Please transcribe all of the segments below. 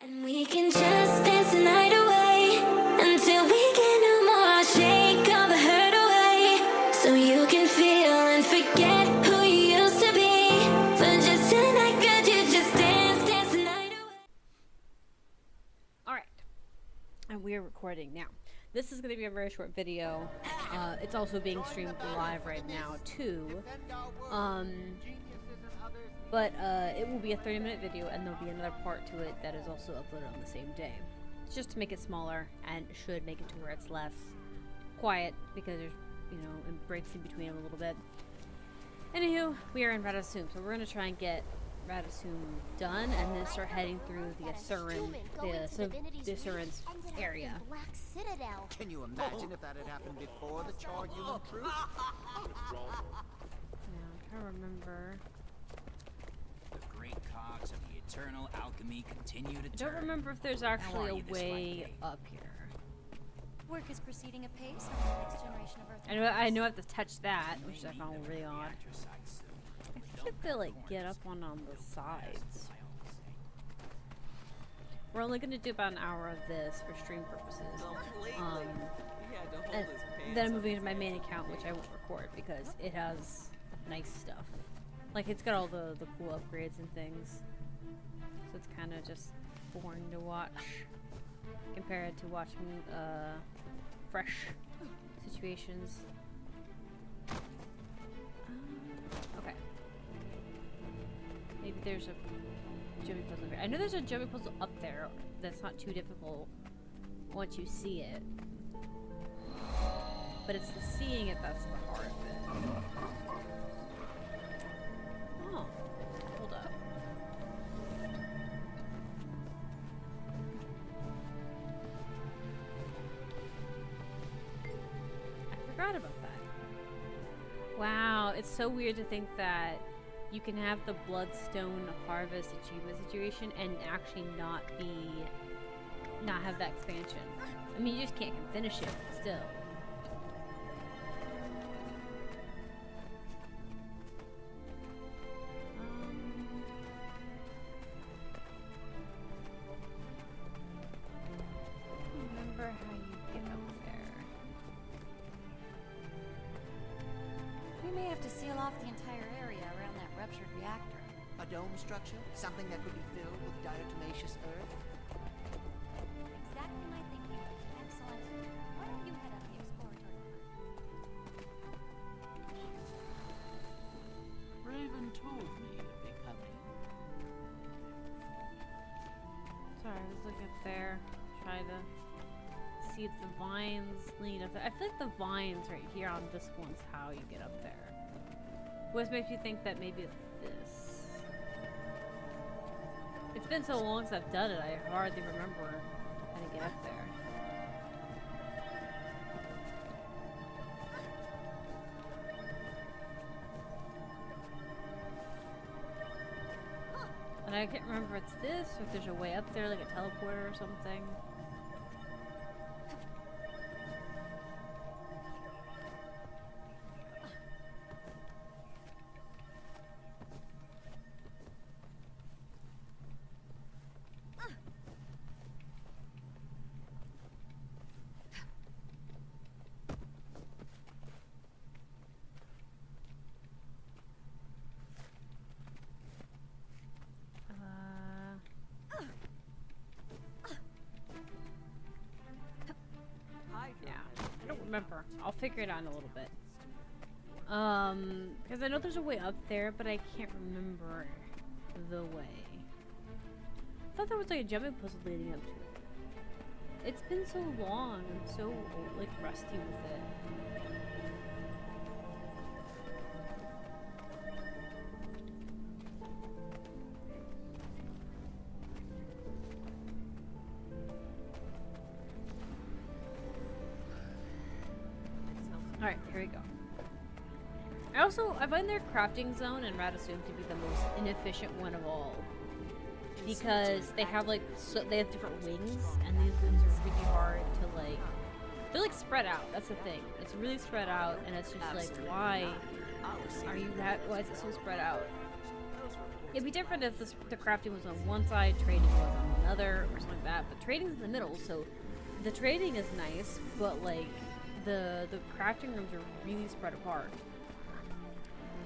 And we can just dance the night away until we can no more. Shake all the hurt away so you can feel and forget who you used to be. For just tonight, could you just dance the night away? Alright, and we are recording now. This is going to be a very short video. It's also being streamed live right now too. But it will be a 30-minute video, and there'll be another part to it that is also uploaded on the same day. It's just to make it smaller, and should make it to where it's less quiet, because there's, you know, it breaks in between them a little bit. Anywho, we are in Rata Sum, so we're going to try and get Rata Sum done, and then start heading through the Asuran's area. Can you imagine if that had happened before the charred human truth? Now, I'm trying to remember. The great cogs of the eternal alchemy continue to turn. I don't remember if there's actually a way up here. Work is proceeding apace on the next generation of Earth. I know I have to touch that, which I found really odd. I think they like get up on the sides. We're only going to do about an hour of this for stream purposes. And then I'm moving into my main account, which I won't record because it has nice stuff. Like, it's got all the cool upgrades and things. So it's kind of just boring to watch compared to watching fresh situations. Okay. Maybe there's a jumping puzzle here. I know there's a jumping puzzle up there that's not too difficult once you see it. But it's the seeing it that's the hard bit. Oh, hold up. I forgot about that. Wow, it's so weird to think that you can have the Bloodstone Harvest achievement situation and actually not have that expansion. I mean, you just can't finish it still. Remember how you get up there. We may have to seal off the entire area around that ruptured reactor. A dome structure? Something that could be filled with diatomaceous earth? Exactly my thinking. Excellent. Why don't you head up the exploratory part? Raven told me you'd be coming. Sorry, I was looking up there, trying to see if the vines lead up there. I feel like the vines right here on this one's how you get up there. What makes you think that maybe it's this? It's been so long since I've done it, I hardly remember how to get up there. And I can't remember if it's this, or if there's a way up there, like a teleporter or something. Remember. I'll figure it out in a little bit. Because I know there's a way up there, but I can't remember the way. I thought there was like a jumping puzzle leading up to it. It's been so long. I'm so like rusty with it. Alright, here we go. I find their crafting zone in Rata Sum to be the most inefficient one of all. Because they have like, they have different wings, and these wings are really hard to like, they're like spread out, that's the thing. It's really spread out, and it's just like, why is it so spread out? It'd be different if the crafting was on one side, trading was on another, or trading's in the middle, so the trading is nice, but like the crafting rooms are really spread apart.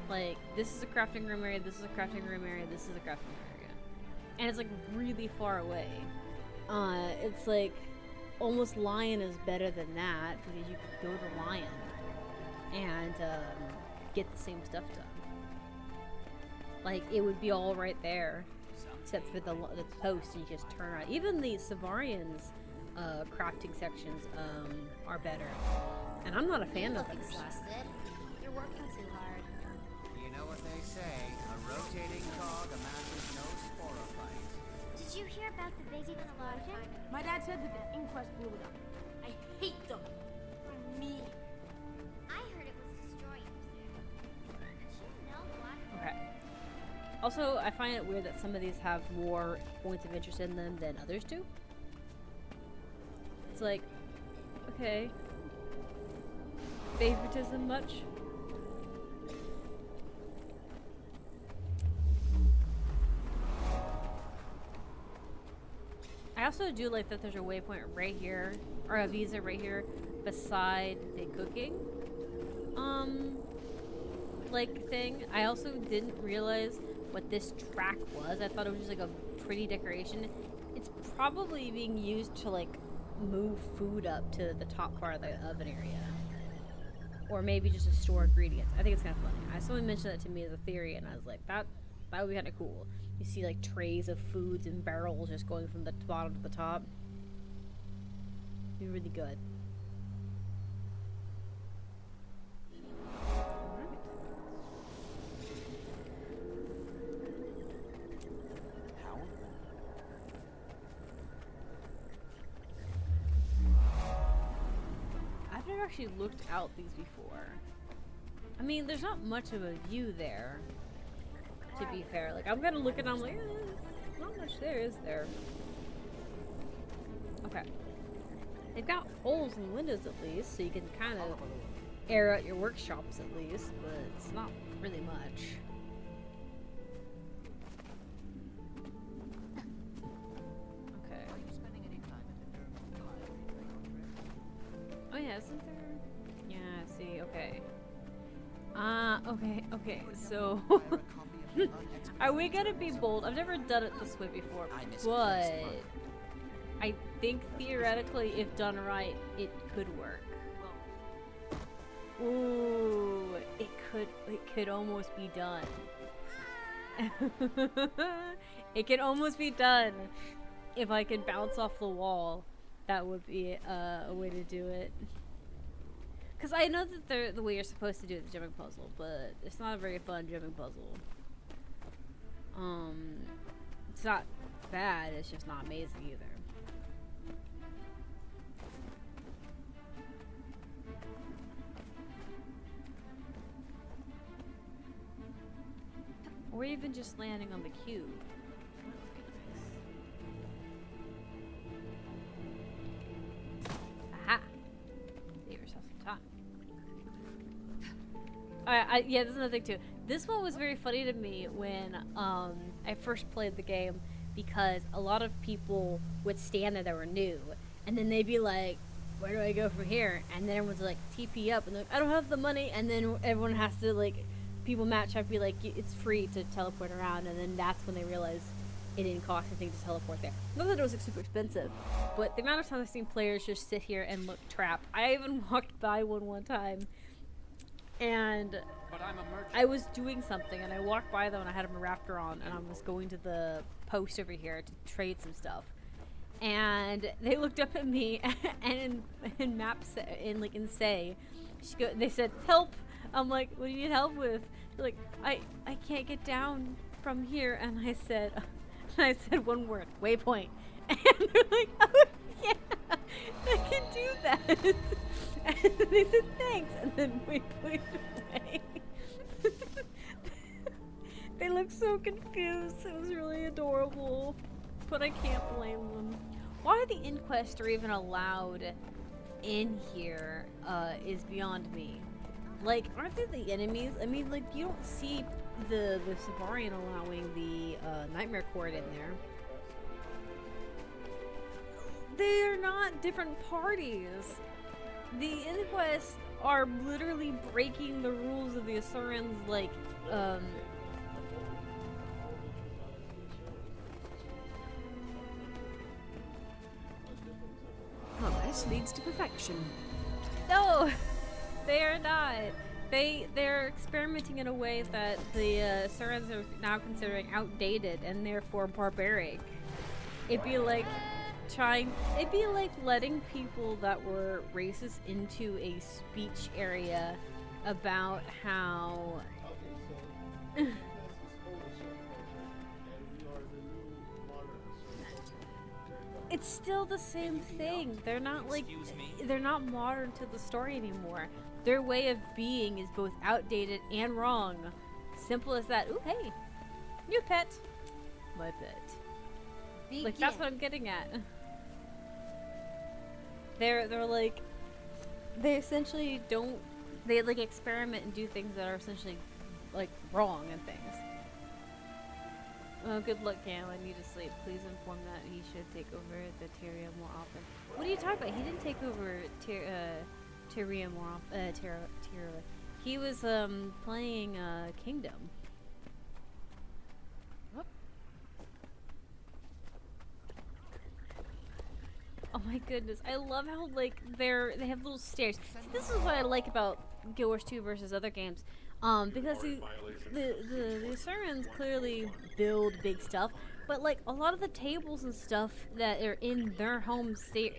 Like this is a crafting room area, this is a crafting room area, this is a crafting room area, and it's like really far away. It's like almost Lion is better than that because you could go to Lion and get the same stuff done. Like it would be all right there, except for the post, and you just turn around. Even the Savarian's crafting sections are better, and I'm not a fan of Look those. exhausted. You're working too hard. You know what they say, a rotating cog amasses no sporophyte. Did you hear about the basic explosion? My dad said that the inquest blew it up. I hate them. For me. I heard it was destroyers. Did you know what? Okay. Also, I find it weird that some of these have more points of interest in them than others do. It's like, okay. Favoritism much? I also do like that there's a waypoint right here, or a visa right here beside the cooking like thing. I also didn't realize what this track was. I thought it was just like a pretty decoration. It's probably being used to like move food up to the top part of the oven area, or maybe just to store ingredients. I think it's kind of funny. Someone mentioned that to me as a theory, and I was like, that would be kind of cool. You see like trays of foods and barrels just going from the bottom to the top. It'd be really good. I've never actually looked out these before. I mean, there's not much of a view there, to be fair. Like, I'm gonna look at it and I'm like, not much there, is there? Okay. They've got holes in the windows at least, so you can kind of air out your workshops at least, but it's not really much. Okay. Are you spending any time in the German library? Oh yeah, isn't there? Yeah, I see, okay. Okay, so... Are we gonna be bold? I've never done it this way before, but... I think theoretically, if done right, it could work. Ooh, it could almost be done. It can almost be done. If I can bounce off the wall, that would be a way to do it. Because I know that they're the way you're supposed to do the jumping puzzle, but it's not a very fun jumping puzzle. It's not bad, it's just not amazing either. Or even just landing on the cube. Aha! Save yourself some time. Alright, yeah, this is another thing too. This one was very funny to me when I first played the game, because a lot of people would stand there that were new, and then they'd be like, where do I go from here? And then everyone's like, TP up, and they're like, I don't have the money, and then everyone has to like, people match up, be like, it's free to teleport around, and then that's when they realized it didn't cost anything to teleport there. Not that it was like, super expensive, but the amount of times I've seen players just sit here and look trapped. I even walked by one time, and I was doing something, and I walked by them, and I had my raptor on, and I was going to the post over here to trade some stuff. And they looked up at me, and in maps, in say, they said, help! I'm like, what do you need help with? They're like, I can't get down from here. And I said one word, waypoint. And they're like, oh yeah, I can do that. And they said, thanks. And then waypoint away. They looked so confused. It was really adorable. But I can't blame them. Why the inquests are even allowed in here is beyond me. Like, aren't they the enemies? I mean, like, you don't see the Savarian allowing the Nightmare Court in there. they're not different parties. The Inquest are literally breaking the rules of the Asurans, like, Progress leads to perfection. no, they are not. They're experimenting in a way that the Asurans are now considering outdated and therefore barbaric. It'd be like letting people that were racist into a speech area about how it's still the same thing. They're not like they're not modern to the story anymore. Their way of being is both outdated and wrong. Simple as that. Ooh, hey, new pet. My pet. Like that's what I'm getting at. They're like they essentially don't they like experiment and do things that are essentially like wrong and things. Oh, good luck, Gam. I need to sleep. Please inform that he should take over the Tyria more often. What are you talking about? He didn't take over Tyria more often. Tyria. He was playing Kingdom. Oh my goodness, I love how like they have little stairs. See, this is what I like about Guild Wars 2 versus other games, because the Asurans clearly build big stuff, but like a lot of the tables and stuff that are in their home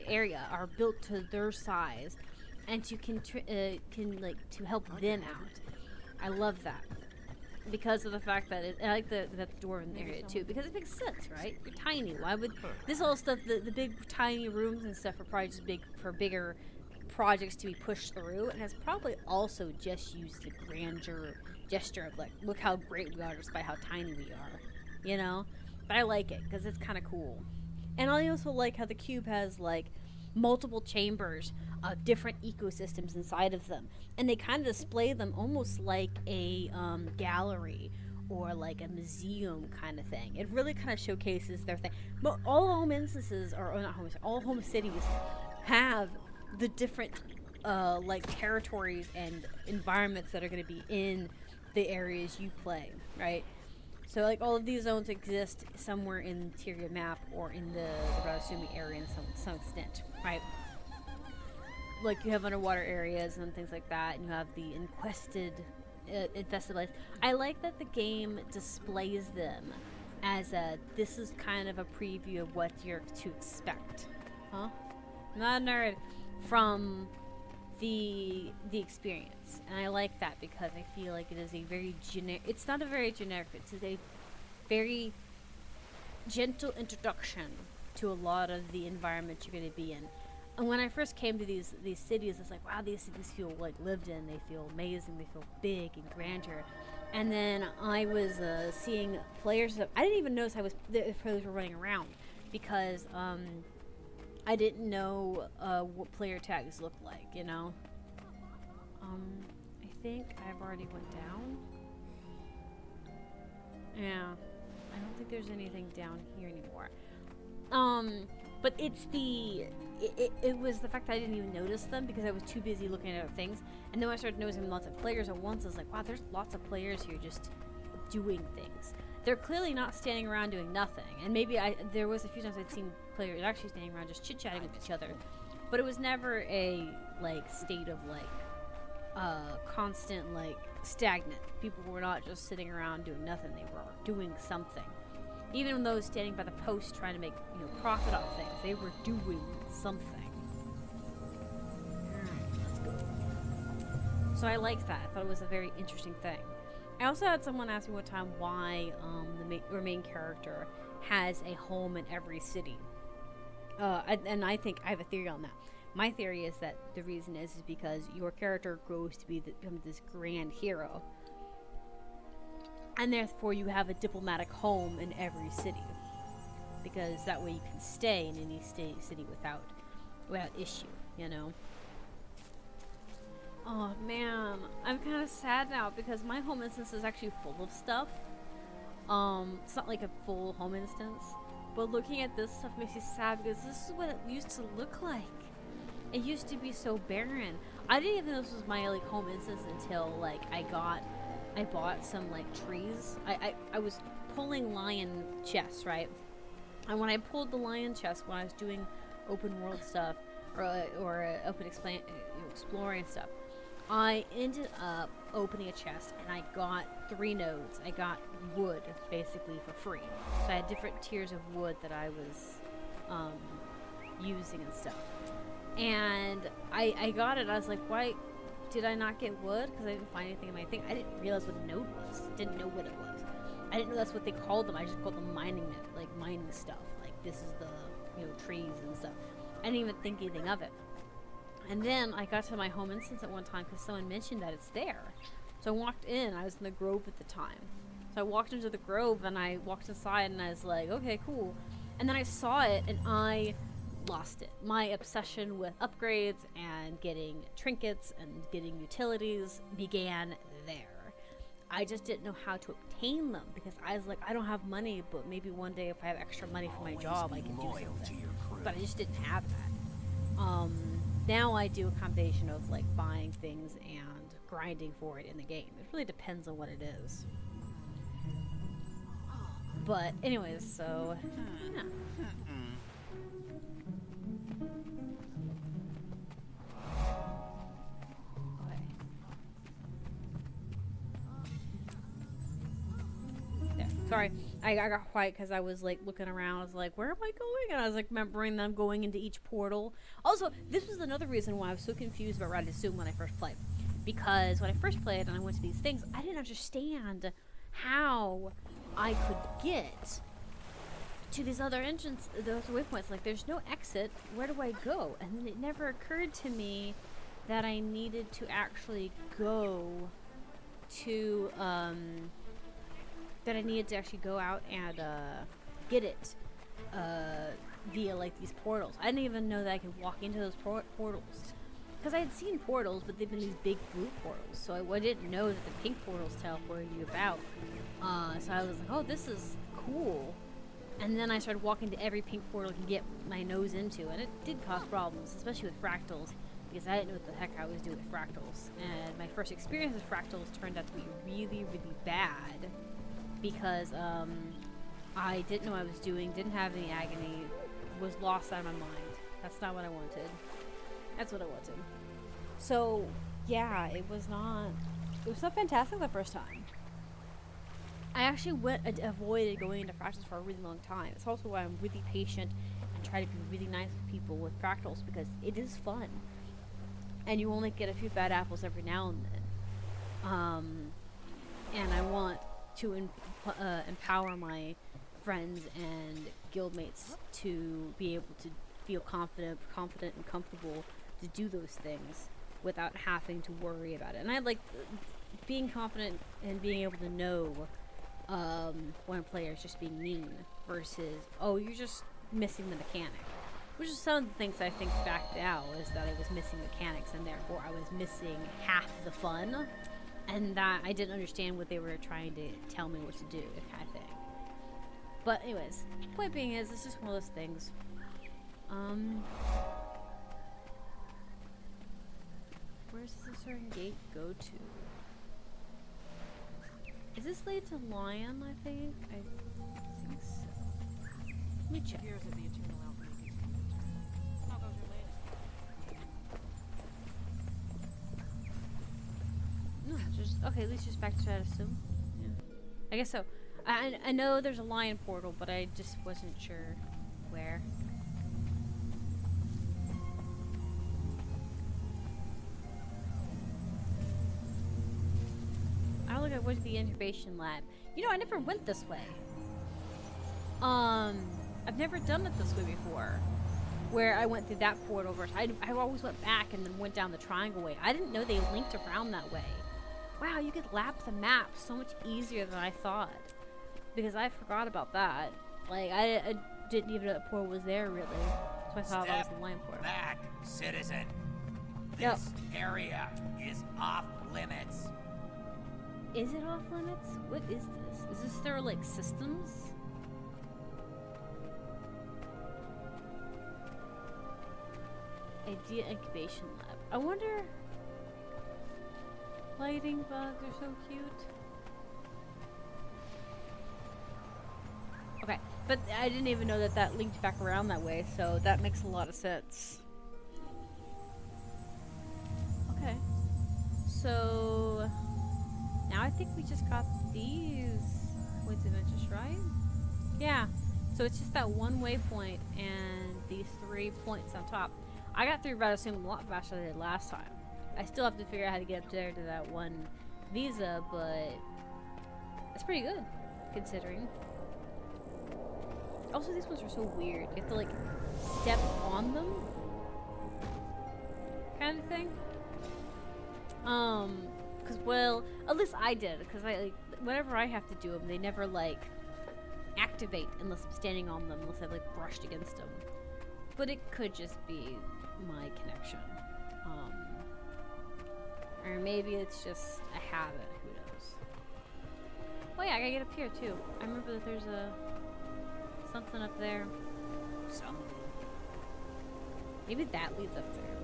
area are built to their size, and to to help them out. I love that. Because of the fact that I like the dwarven area too, because it makes sense, right? You're tiny. Why would this whole stuff? The big tiny rooms and stuff are probably just big for bigger projects to be pushed through, and it's probably also just used the grandeur gesture of like, look how great we are just by how tiny we are, you know. But I like it because it's kind of cool, and I also like how the cube has like multiple chambers of different ecosystems inside of them, and they kind of display them almost like a gallery or like a museum kind of thing. It really kind of showcases their thing. But all home instances, or not home, all home cities have the different like territories and environments that are going to be in the areas you play, right? So like all of these zones exist somewhere in the Tyria map or in the Rata Sum area in some extent, right? Like you have underwater areas and things like that, and you have the infested place. I like that the game displays them as this is kind of a preview of what you're to expect, huh? I'm not a nerd from the experience, and I like that because I feel like it is a very generic. It's not a very generic. It's a very gentle introduction to a lot of the environment you're going to be in. And when I first came to these cities, it's like, wow, these cities feel like lived in. They feel amazing. They feel big and grandeur. And then I was seeing players. I didn't even notice the players were running around because I didn't know what player tags looked like. You know. I think I've already went down. Yeah, I don't think there's anything down here anymore. But it's it was the fact that I didn't even notice them because I was too busy looking at other things. And then when I started noticing lots of players at once, I was like, wow, there's lots of players here just doing things. They're clearly not standing around doing nothing. And maybe there was a few times I'd seen players actually standing around just chit-chatting with each other. But it was never a, like, state of, like, constant, like, stagnant. People were not just sitting around doing nothing. They were doing something. Even those standing by the post trying to make, profit off things, they were doing something. Let's go. So I liked that. I thought it was a very interesting thing. I also had someone ask me one time why the main character has a home in every city. And I think I have a theory on that. My theory is that the reason is because your character grows to become this grand hero. And therefore you have a diplomatic home in every city. Because that way you can stay in any city without issue, Oh man, I'm kind of sad now because my home instance is actually full of stuff. It's not like a full home instance. But looking at this stuff makes you sad because this is what it used to look like. It used to be so barren. I didn't even know this was my like home instance until like I bought some like trees. I was pulling lion chests, right? And when I pulled the lion chest when I was doing open world stuff or open exploring stuff, I ended up opening a chest and I got 3 nodes. I got wood basically for free. So I had different tiers of wood that I was using and stuff. And I got it. I was like, why did I not get wood? Because I didn't find anything in my thing. I didn't realize what a node was. Didn't know what it was. I didn't know that's what they called them. I just called them mining node, like mining stuff. Like this is the trees and stuff. I didn't even think anything of it. And then I got to my home instance at one time because someone mentioned that it's there. So I walked in. I was in the grove at the time. So I walked into the grove and I walked inside and I was like, okay, cool. And then I saw it and I lost it. My obsession with upgrades and getting trinkets and getting utilities began there. I just didn't know how to obtain them because I was like, I don't have money, but maybe one day if I have extra money for my job, I can do something. But I just didn't have that. Now I do a combination of like buying things and grinding for it in the game. It really depends on what it is. But anyways, so yeah. Sorry, I got quiet because I was like looking around. I was like, where am I going? And I was like remembering them going into each portal. Also, this was another reason why I was so confused about Rata Sum when I first played. Because when I first played and I went to these things, I didn't understand how I could get to these other entrance, those waypoints. Like, there's no exit. Where do I go? And then it never occurred to me that I needed to actually go to, that I needed to actually go out and get it via like these portals. I didn't even know that I could walk into those portals because I had seen portals, but they've been these big blue portals. So I didn't know that the pink portals teleported you about. So I was like, oh, this is cool. And then I started walking to every pink portal I could get my nose into, and it did cause problems, especially with fractals, because I didn't know what the heck I was doing with fractals. And my first experience with fractals turned out to be really, really bad. Because I didn't know what I was doing, didn't have any agony, was lost out of my mind. That's not what I wanted. That's what I wanted. So, yeah, it was not fantastic the first time. I actually avoided going into fractals for a really long time. It's also why I'm really patient and try to be really nice with people with fractals, because it is fun. And you only get a few bad apples every now and then. And I want to empower my friends and guildmates to be able to feel confident and comfortable to do those things without having to worry about it. And I like being confident and being able to know when a player is just being mean versus, oh, you're just missing the mechanic. Which is some of the things I think back now is that I was missing mechanics and therefore I was missing half the fun. And that I didn't understand what they were trying to tell me what to do, kind of thing. But anyways, point being is, it's just one of those things. Where does a certain gate go to? Is this lead to Lion, I think? I think so. Let me check. Here's the eternal alchemy. How goes your lady? Just okay, at least just back to Rata Sum. Yeah. I guess so. I know there's a lion portal, but I just wasn't sure where. I don't think I went to the incubation lab. You know, I never went this way. I've never done it this way before. Where I went through that portal versus I always went back and then went down the triangle way. I didn't know they linked around that way. Wow, you could lap the map so much easier than I thought. Because I forgot about that. Like, I didn't even know that portal was there, really. So I thought that was the line portal. Back, citizen. This area is off limits. Is it off limits? What is this? Is this their, like, systems? Idea incubation lab. I wonder. Lighting bugs are so cute. Okay, but I didn't even know that that linked back around that way, so that makes a lot of sense. Okay, so now I think we just got these points of interest, right? Yeah, so it's just that one waypoint and these 3 points on top. I got through Rata Sum a lot faster than I did last time. I still have to figure out how to get up there to that one visa, but it's pretty good, considering. Also, these ones are so weird. You have to, like, step on them, kind of thing. Because, well, at least I did, because like, whenever I have to do them, they never, like, activate unless I'm standing on them, unless I've, like, brushed against them. But it could just be my connection. Or maybe it's just a habit, who knows. Oh yeah, I gotta get up here, too. I remember that there's a... something up there. Some. Maybe that leads up there.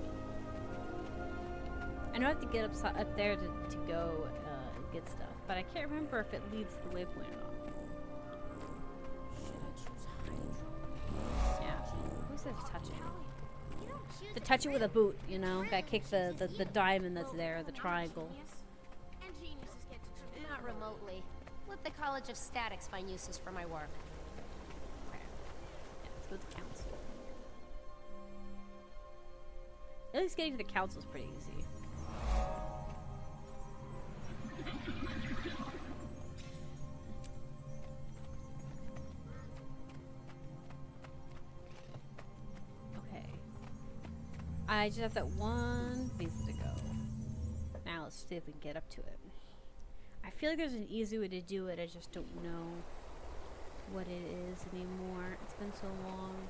I know I have to get up there to go and get stuff, but I can't remember if it leads to the waypoint or not. Yeah. Who says touching? To touch it with a boot, you know? Gotta kick the diamond that's there, the triangle. And geniuses get to Not remotely. Let the College of Statics find uses for my work. Yeah, let's go to the council. At least getting to the council is pretty easy. Okay. I just have that one visa to go. Now let's see if we can get up to it. I feel like there's an easy way to do it, I just don't know what it is anymore. It's been so long.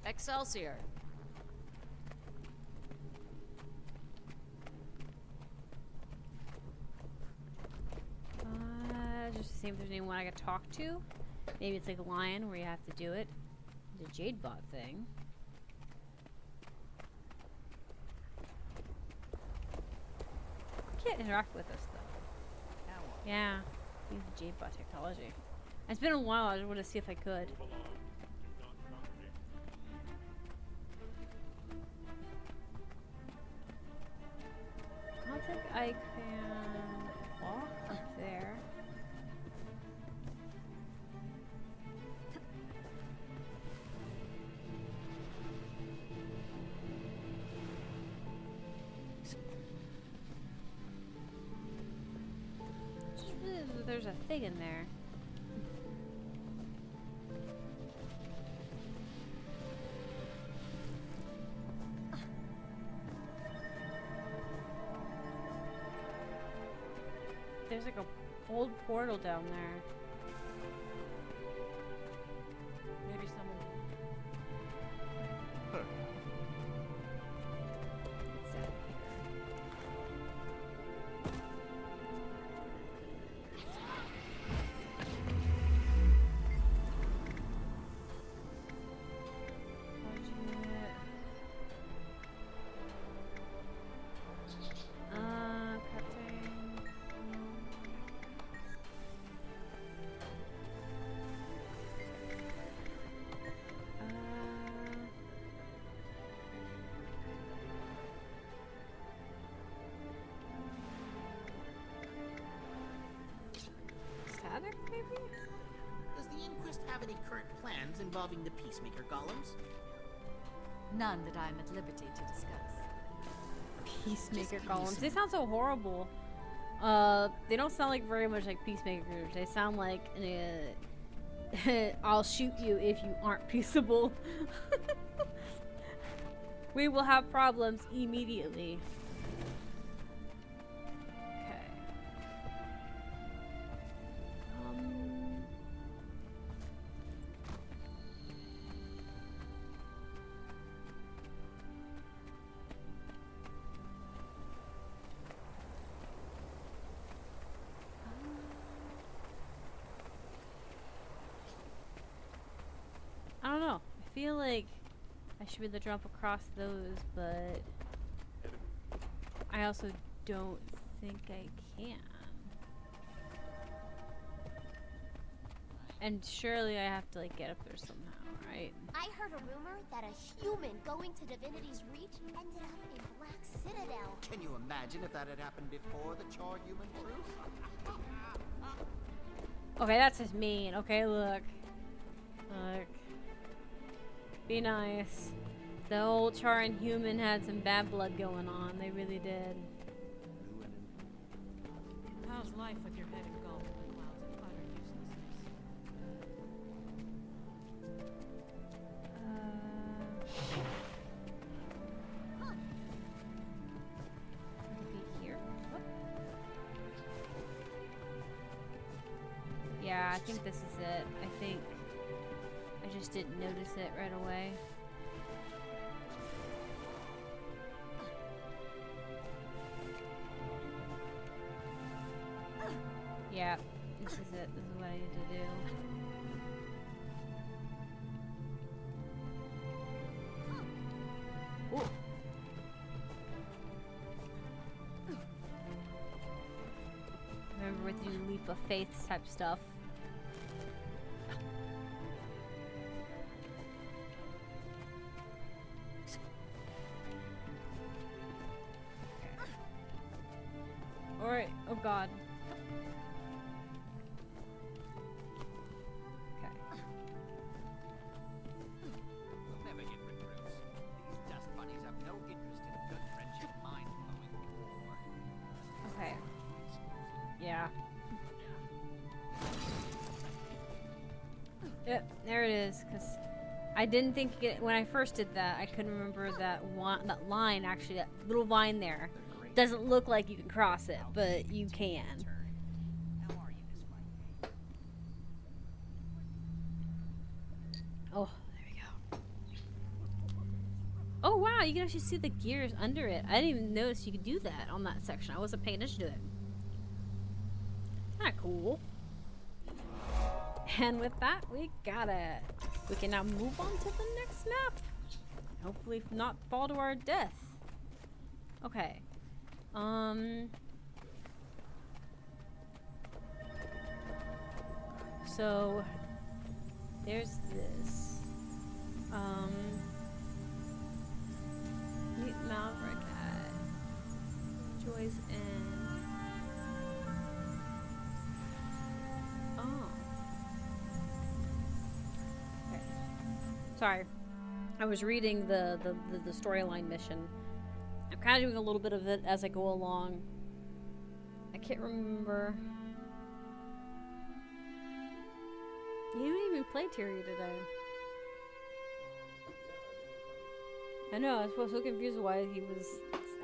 Excelsior. Just to see if there's anyone I can talk to. Maybe it's like a lion where you have to do it. The Jade Bot thing. Can't interact with us though. Yeah, use the Jade Bot technology. It's been a while. I just want to see if I could. I don't think I can walk up there. There's a thing in there. There's like a old portal down there. Maybe someone. It's out maybe? Does the Inquest have any current plans involving the Peacemaker golems? None that I'm at liberty to discuss. Peacemaker golems. They sound so horrible. They don't sound like very much like peacemakers. They sound like I'll shoot you if you aren't peaceable. We will have problems immediately. Okay. feel like I should be able to jump across those, but I also don't think I can. And surely I have to like get up there somehow, right? I heard a rumor that a human going to Divinity's Reach ended up in Black Citadel. Can you imagine if that had happened before the charred human truth? Okay, that's just mean. Okay, look. Look. Be nice. The old Charan human had some bad blood going on. They really did. How's life with your head engulfed in clouds of utter uselessness? Be here. Oh. Yeah, I think this is it. I think I just didn't notice it right away. Yeah, this is it. This is what I need to do. Ooh. Remember with you leap of faith type stuff. Alright, oh god. We'll never get recruits. These dust bunnies have no interest in good friendship, mind-blowing war. Okay. Yeah. Yep, there it is. Cause I didn't think it when I first did that. I couldn't remember that one, that line actually. That little vine there doesn't look like you can cross it, but you can. How are you this fight? Oh, there we go. Oh wow, you can actually see the gears under it. I didn't even notice you could do that on that section. I wasn't paying attention to it. Kinda cool. And with that, we got it. We can now move on to the next map. Hopefully not fall to our death. Okay. So there's this. Meet Maverick at Joy's End. Oh. Okay. Sorry. I was reading the storyline mission. I'm kind of doing a little bit of it as I go along. I can't remember. You didn't even play Tyria today. I know, I was so confused why he was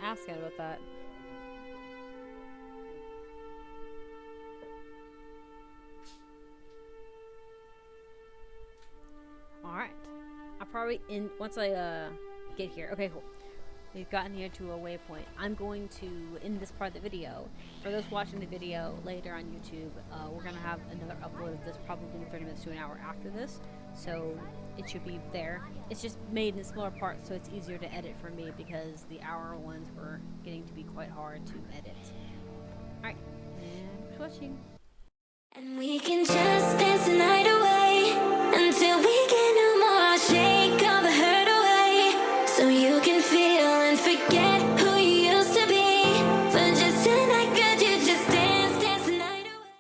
asking about that. Alright. I'll probably once I get here. Okay, cool. We've gotten here to a waypoint. I'm going to end this part of the video. For those watching the video later on YouTube, we're going to have another upload of this probably 30 minutes to an hour after this. So it should be there. It's just made in smaller parts, so it's easier to edit for me because the hour ones were getting to be quite hard to edit. Alright, and thanks for watching.